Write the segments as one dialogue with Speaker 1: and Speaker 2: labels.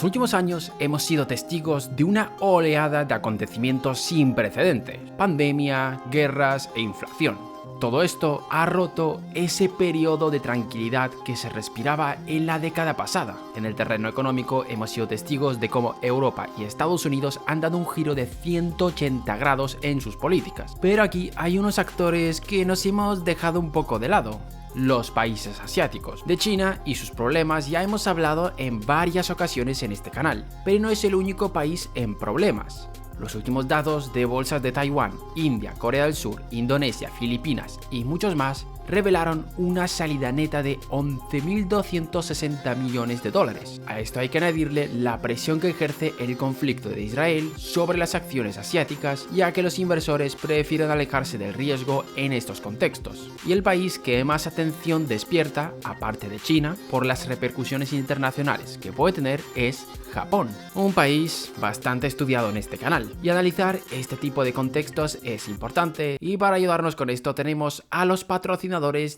Speaker 1: los últimos años hemos sido testigos de una oleada de acontecimientos sin precedentes: pandemia, guerras e inflación. Todo esto ha roto ese periodo de tranquilidad que se respiraba en la década pasada. En el terreno económico hemos sido testigos de cómo Europa y Estados Unidos han dado un giro de 180 grados en sus políticas. Pero aquí hay unos actores que nos hemos dejado un poco de lado: los países asiáticos. De China y sus problemas ya hemos hablado en varias ocasiones en este canal, pero no es el único país en problemas. Los últimos datos de bolsas de Taiwán, India, Corea del Sur, Indonesia, Filipinas y muchos más revelaron una salida neta de 11.260 millones de dólares. A esto hay que añadirle la presión que ejerce el conflicto de Israel sobre las acciones asiáticas, ya que los inversores prefieren alejarse del riesgo en estos contextos. Y el país que más atención despierta, aparte de China, por las repercusiones internacionales que puede tener, es Japón, un país bastante estudiado en este canal. Y analizar este tipo de contextos es importante, y para ayudarnos con esto tenemos a los patrocinadores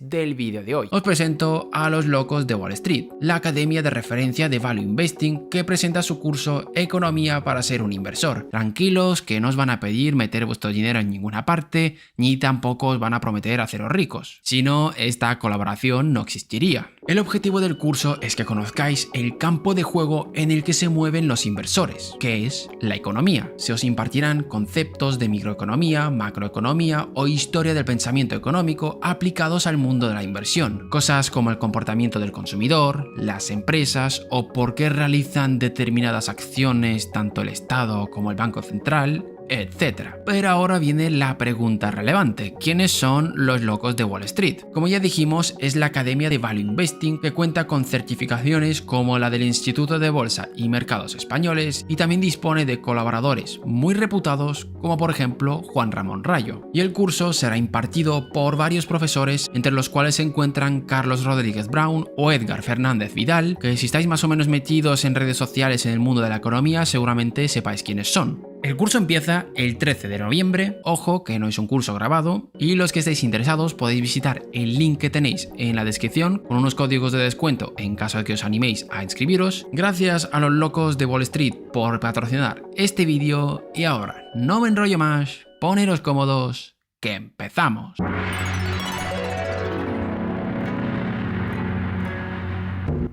Speaker 1: del vídeo de hoy. Os presento a los locos de Wall Street, la academia de referencia de Value Investing, que presenta su curso Economía para ser un inversor. Tranquilos, que no os van a pedir meter vuestro dinero en ninguna parte, ni tampoco os van a prometer haceros ricos. Si no, esta colaboración no existiría. El objetivo del curso es que conozcáis el campo de juego en el que se mueven los inversores, que es la economía. Se os impartirán conceptos de microeconomía, macroeconomía o historia del pensamiento económico aplicados al mundo de la inversión. Cosas como el comportamiento del consumidor, las empresas o por qué realizan determinadas acciones tanto el Estado como el Banco Central, etc. Pero ahora viene la pregunta relevante: ¿quiénes son los locos de Wall Street? Como ya dijimos, es la academia de Value Investing, que cuenta con certificaciones como la del Instituto de Bolsa y Mercados Españoles, y también dispone de colaboradores muy reputados como por ejemplo Juan Ramón Rayo. Y el curso será impartido por varios profesores, entre los cuales se encuentran Carlos Rodríguez Brown o Edgar Fernández Vidal, que si estáis más o menos metidos en redes sociales en el mundo de la economía seguramente sepáis quiénes son. El curso empieza el 13 de noviembre, ojo que no es un curso grabado, y los que estéis interesados podéis visitar el link que tenéis en la descripción con unos códigos de descuento en caso de que os animéis a inscribiros. Gracias a los locos de Wall Street por patrocinar este vídeo, y ahora no me enrollo más, poneros cómodos, que empezamos.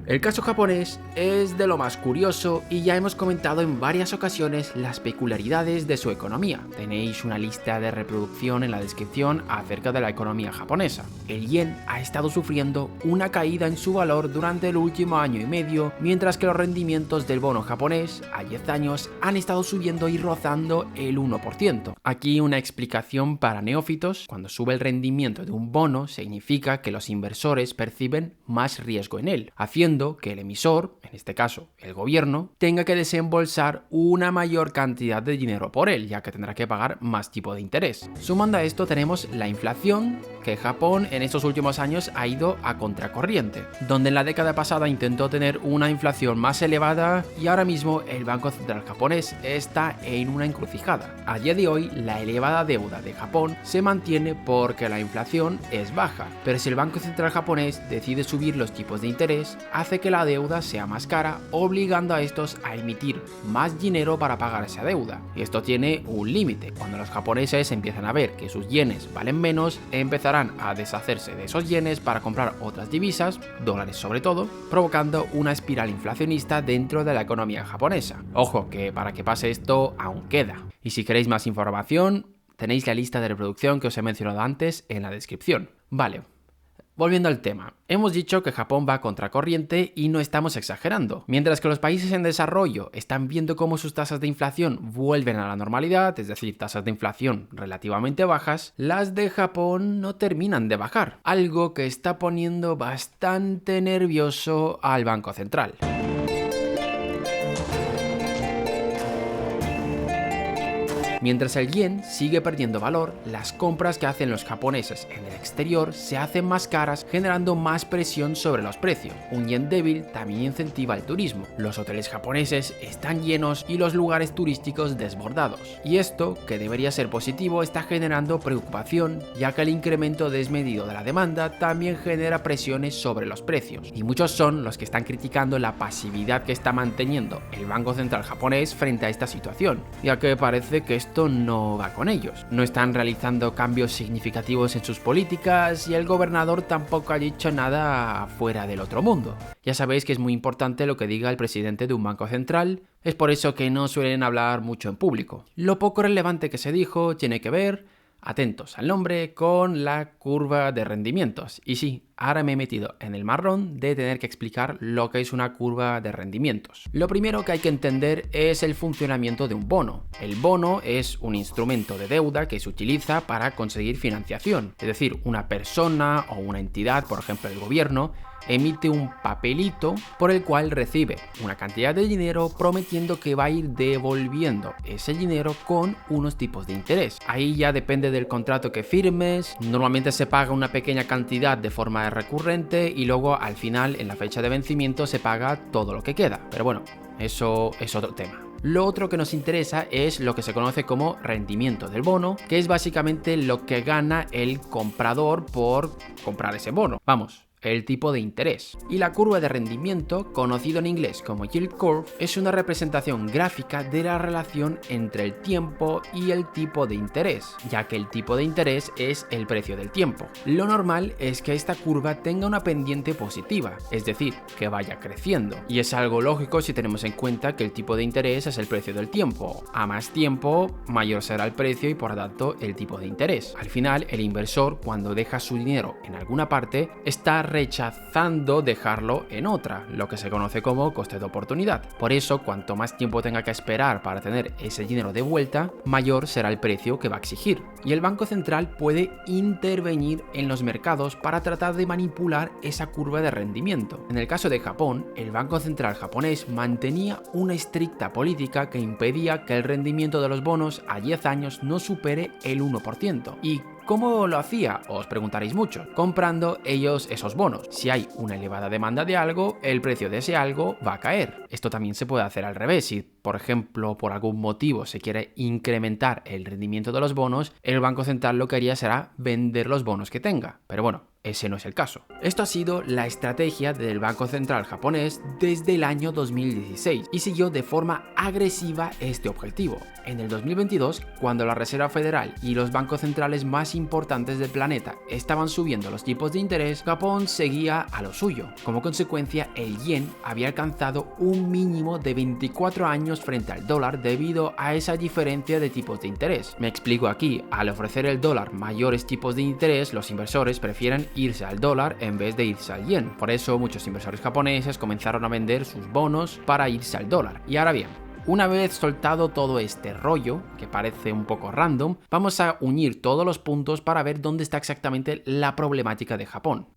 Speaker 1: El caso japonés es de lo más curioso y ya hemos comentado en varias ocasiones las peculiaridades de su economía. Tenéis una lista de reproducción en la descripción acerca de la economía japonesa. El yen ha estado sufriendo una caída en su valor durante el último año y medio, mientras que los rendimientos del bono japonés a 10 años han estado subiendo y rozando el 1%. Aquí una explicación para neófitos: cuando sube el rendimiento de un bono significa que los inversores perciben más riesgo en él, haciendo que el emisor, en este caso el gobierno, tenga que desembolsar una mayor cantidad de dinero por él, ya que tendrá que pagar más tipo de interés. Sumando a esto tenemos la inflación, que Japón en estos últimos años ha ido a contracorriente, donde en la década pasada intentó tener una inflación más elevada y ahora mismo el Banco Central japonés está en una encrucijada. A día de hoy la elevada deuda de Japón se mantiene porque la inflación es baja, pero si el Banco Central japonés decide subir los tipos de interés, hace que la deuda sea más cara, obligando a estos a emitir más dinero para pagar esa deuda. Y esto tiene un límite: cuando los japoneses empiezan a ver que sus yenes valen menos, empezarán a deshacerse de esos yenes para comprar otras divisas, dólares sobre todo, provocando una espiral inflacionista dentro de la economía japonesa. Ojo, que para que pase esto aún queda. Y si queréis más información, tenéis la lista de reproducción que os he mencionado antes en la descripción. Vale. Volviendo al tema, hemos dicho que Japón va a contracorriente y no estamos exagerando. Mientras que los países en desarrollo están viendo cómo sus tasas de inflación vuelven a la normalidad, es decir, tasas de inflación relativamente bajas, las de Japón no terminan de bajar, algo que está poniendo bastante nervioso al Banco Central. Mientras el yen sigue perdiendo valor, las compras que hacen los japoneses en el exterior se hacen más caras, generando más presión sobre los precios. Un yen débil también incentiva el turismo. Los hoteles japoneses están llenos y los lugares turísticos desbordados. Y esto, que debería ser positivo, está generando preocupación, ya que el incremento desmedido de la demanda también genera presiones sobre los precios. Y muchos son los que están criticando la pasividad que está manteniendo el Banco Central japonés frente a esta situación, ya que parece que esto no va con ellos. No están realizando cambios significativos en sus políticas y el gobernador tampoco ha dicho nada fuera del otro mundo. Ya sabéis que es muy importante lo que diga el presidente de un banco central, es por eso que no suelen hablar mucho en público. Lo poco relevante que se dijo tiene que ver, atentos al nombre, con la curva de rendimientos. Y sí, ahora me he metido en el marrón de tener que explicar lo que es una curva de rendimientos. Lo primero que hay que entender es el funcionamiento de un bono. El bono es un instrumento de deuda que se utiliza para conseguir financiación. Es decir, una persona o una entidad, por ejemplo el gobierno, emite un papelito por el cual recibe una cantidad de dinero prometiendo que va a ir devolviendo ese dinero con unos tipos de interés. Ahí ya depende del contrato que firmes, normalmente se paga una pequeña cantidad de forma recurrente y luego al final en la fecha de vencimiento se paga todo lo que queda. Pero bueno, eso es otro tema. Lo otro que nos interesa es lo que se conoce como rendimiento del bono, que es básicamente lo que gana el comprador por comprar ese bono. Vamos, el tipo de interés. Y la curva de rendimiento, conocido en inglés como yield curve, es una representación gráfica de la relación entre el tiempo y el tipo de interés, ya que el tipo de interés es el precio del tiempo. Lo normal es que esta curva tenga una pendiente positiva, es decir, que vaya creciendo. Y es algo lógico si tenemos en cuenta que el tipo de interés es el precio del tiempo. A más tiempo, mayor será el precio y por lo tanto el tipo de interés. Al final, el inversor, cuando deja su dinero en alguna parte, está rechazando dejarlo en otra, lo que se conoce como coste de oportunidad. Por eso, cuanto más tiempo tenga que esperar para tener ese dinero de vuelta, mayor será el precio que va a exigir. Y el Banco Central puede intervenir en los mercados para tratar de manipular esa curva de rendimiento. En el caso de Japón, el Banco Central japonés mantenía una estricta política que impedía que el rendimiento de los bonos a 10 años no supere el 1%. ¿Y cómo lo hacía? Os preguntaréis mucho. Comprando ellos esos bonos. Si hay una elevada demanda de algo, el precio de ese algo va a caer. Esto también se puede hacer al revés. Si, por ejemplo, por algún motivo se quiere incrementar el rendimiento de los bonos, el Banco Central lo que haría será vender los bonos que tenga. Pero bueno, ese no es el caso. Esto ha sido la estrategia del Banco Central japonés desde el año 2016 y siguió de forma agresiva este objetivo. En el 2022, cuando la Reserva Federal y los bancos centrales más importantes del planeta estaban subiendo los tipos de interés, Japón seguía a lo suyo. Como consecuencia, el yen había alcanzado un mínimo de 24 años frente al dólar debido a esa diferencia de tipos de interés. Me explico aquí, al ofrecer el dólar mayores tipos de interés, los inversores prefieren irse al dólar en vez de irse al yen. Por eso muchos inversores japoneses comenzaron a vender sus bonos para irse al dólar. Y ahora bien, una vez soltado todo este rollo, que parece un poco random, vamos a unir todos los puntos para ver dónde está exactamente la problemática de Japón.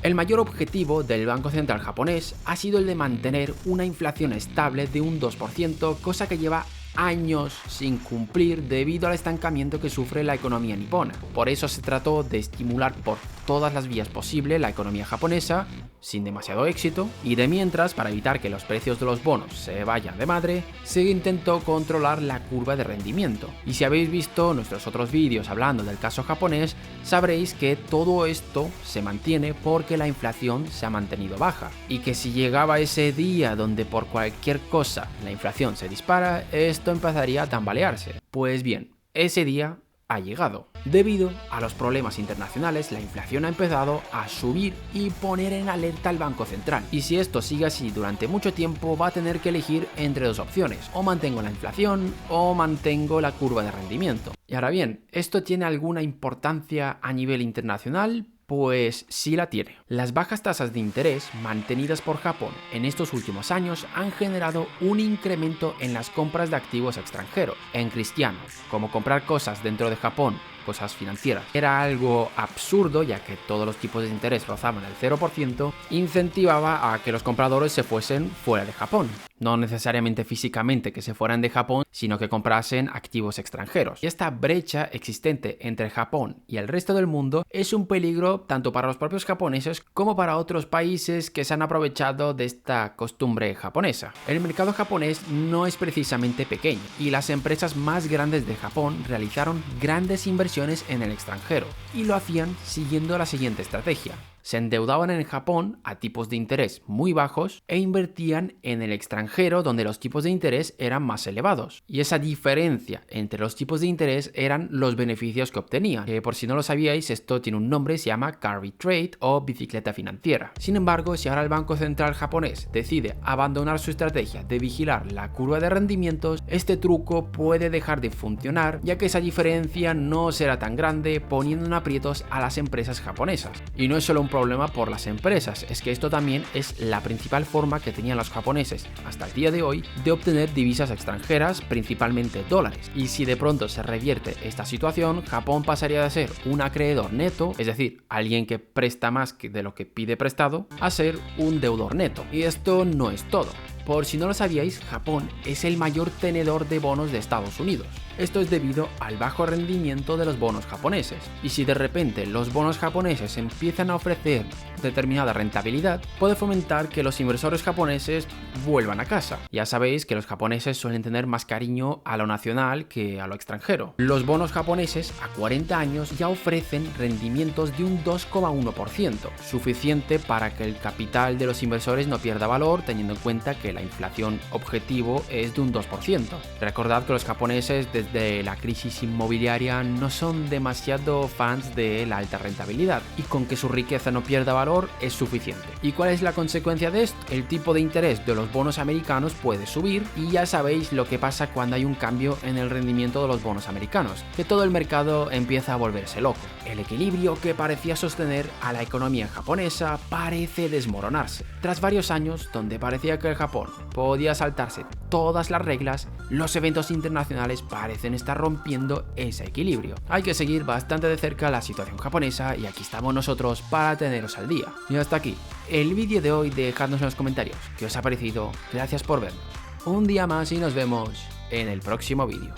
Speaker 1: El mayor objetivo del Banco Central japonés ha sido el de mantener una inflación estable de un 2%, cosa que lleva años sin cumplir debido al estancamiento que sufre la economía nipona. Por eso se trató de estimular por todas las vías posibles la economía japonesa, sin demasiado éxito, y de mientras, para evitar que los precios de los bonos se vayan de madre, se intentó controlar la curva de rendimiento. Y si habéis visto nuestros otros vídeos hablando del caso japonés, sabréis que todo esto se mantiene porque la inflación se ha mantenido baja, y que si llegaba ese día donde por cualquier cosa la inflación se dispara, esto empezaría a tambalearse. Pues bien, ese día ha llegado. Debido a los problemas internacionales, la inflación ha empezado a subir y poner en alerta al Banco Central. Y si esto sigue así durante mucho tiempo, va a tener que elegir entre dos opciones: o mantengo la inflación o mantengo la curva de rendimiento. Y ahora bien, ¿esto tiene alguna importancia a nivel internacional? Pues sí la tiene. Las bajas tasas de interés mantenidas por Japón en estos últimos años han generado un incremento en las compras de activos extranjeros, en cristianos, como comprar cosas dentro de Japón cosas financieras. Era algo absurdo, ya que todos los tipos de interés rozaban el 0%, incentivaba a que los compradores se fuesen fuera de Japón. No necesariamente físicamente que se fueran de Japón, sino que comprasen activos extranjeros. Y esta brecha existente entre Japón y el resto del mundo es un peligro tanto para los propios japoneses como para otros países que se han aprovechado de esta costumbre japonesa. El mercado japonés no es precisamente pequeño y las empresas más grandes de Japón realizaron grandes inversiones en el extranjero y lo hacían siguiendo la siguiente estrategia. Se endeudaban en Japón a tipos de interés muy bajos e invertían en el extranjero donde los tipos de interés eran más elevados. Y esa diferencia entre los tipos de interés eran los beneficios que obtenían. Que por si no lo sabíais, esto tiene un nombre, se llama carry trade o bicicleta financiera. Sin embargo, si ahora el Banco Central japonés decide abandonar su estrategia de vigilar la curva de rendimientos, este truco puede dejar de funcionar, ya que esa diferencia no será tan grande, poniendo en aprietos a las empresas japonesas. Y no es solo un problema por las empresas, es que esto también es la principal forma que tenían los japoneses hasta el día de hoy de obtener divisas extranjeras, principalmente dólares. Y si de pronto se revierte esta situación, Japón pasaría de ser un acreedor neto, es decir, alguien que presta más de lo que pide prestado, a ser un deudor neto. Y esto no es todo. Por si no lo sabíais, Japón es el mayor tenedor de bonos de Estados Unidos. Esto es debido al bajo rendimiento de los bonos japoneses. Y si de repente los bonos japoneses empiezan a ofrecer determinada rentabilidad, puede fomentar que los inversores japoneses vuelvan a casa. Ya sabéis que los japoneses suelen tener más cariño a lo nacional que a lo extranjero. Los bonos japoneses a 40 años ya ofrecen rendimientos de un 2,1%, suficiente para que el capital de los inversores no pierda valor, teniendo en cuenta que la inflación objetivo es de un 2%. Recordad que los japoneses desde la crisis inmobiliaria no son demasiado fans de la alta rentabilidad, y con que su riqueza no pierda valor es suficiente. ¿Y cuál es la consecuencia de esto? El tipo de interés de los bonos americanos puede subir, y ya sabéis lo que pasa cuando hay un cambio en el rendimiento de los bonos americanos, que todo el mercado empieza a volverse loco. El equilibrio que parecía sostener a la economía japonesa parece desmoronarse. Tras varios años donde parecía que el Japón podía saltarse todas las reglas, los eventos internacionales parecen estar rompiendo ese equilibrio. Hay que seguir bastante de cerca la situación japonesa y aquí estamos nosotros para teneros al día. Y hasta aquí el vídeo de hoy, dejadnos en los comentarios qué os ha parecido, gracias por vernos. Un día más y nos vemos en el próximo vídeo.